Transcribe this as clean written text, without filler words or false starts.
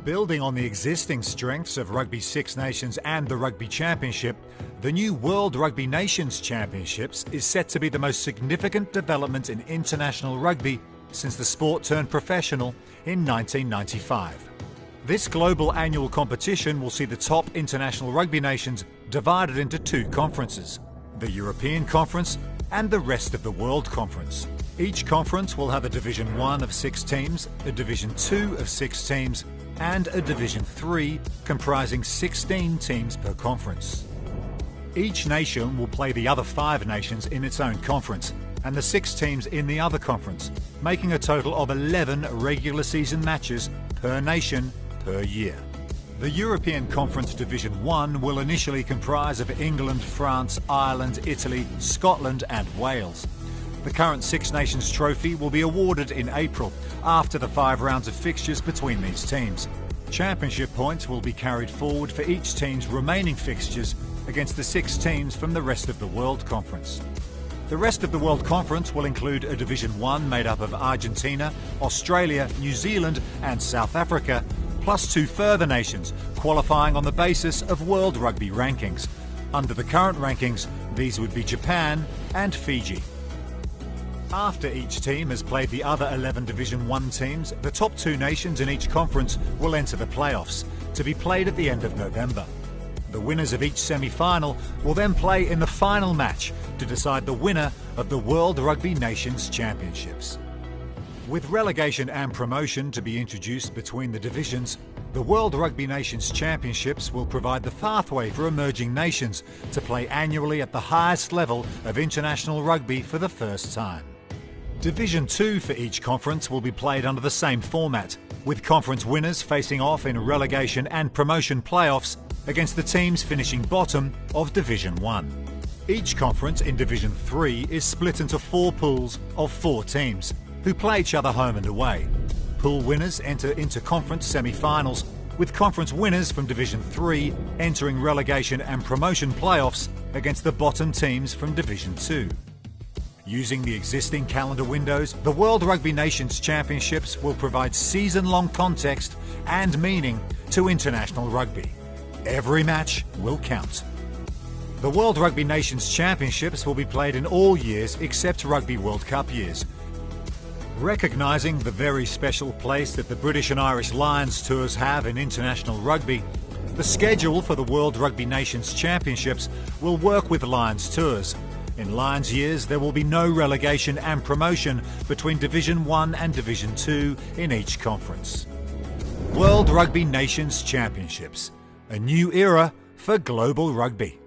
Building on the existing strengths of Rugby Six Nations and the Rugby Championship, the new World Rugby Nations Championships is set to be the most significant development in international rugby since the sport turned professional in 1995. This global annual competition will see the top international rugby nations divided into two conferences, the European Conference and the Rest of the World Conference. Each conference will have a Division 1 of 6 teams, a Division 2 of 6 teams, and a Division 3 comprising 16 teams per conference. Each nation will play the other 5 nations in its own conference and the 6 teams in the other conference, making a total of 11 regular season matches per nation per year. The European Conference Division 1 will initially comprise of England, France, Ireland, Italy, Scotland and Wales. The current Six Nations trophy will be awarded in April after the 5 rounds of fixtures between these teams. Championship points will be carried forward for each team's remaining fixtures against the 6 teams from the Rest of the World Conference. The Rest of the World Conference will include a Division 1 made up of Argentina, Australia, New Zealand and South Africa, plus 2 further nations qualifying on the basis of World Rugby rankings. Under the current rankings, these would be Japan and Fiji. After each team has played the other 11 Division 1 teams, the top 2 nations in each conference will enter the playoffs, to be played at the end of November. The winners of each semi-final will then play in the final match to decide the winner of the World Rugby Nations Championships. With relegation and promotion to be introduced between the divisions, the World Rugby Nations Championships will provide the pathway for emerging nations to play annually at the highest level of international rugby for the first time. Division 2 for each conference will be played under the same format, with conference winners facing off in relegation and promotion playoffs against the teams finishing bottom of Division 1. Each conference in Division 3 is split into 4 pools of 4 teams, who play each other home and away. Pool winners enter into conference semi-finals, with conference winners from Division 3 entering relegation and promotion playoffs against the bottom teams from Division 2. Using the existing calendar windows, the World Rugby Nations Championships will provide season-long context and meaning to international rugby. Every match will count. The World Rugby Nations Championships will be played in all years except Rugby World Cup years. Recognising the very special place that the British and Irish Lions tours have in international rugby, the schedule for the World Rugby Nations Championships will work with Lions tours. In Lions years, there will be no relegation and promotion between Division 1 and Division 2 in each conference. World Rugby Nations Championships, a new era for global rugby.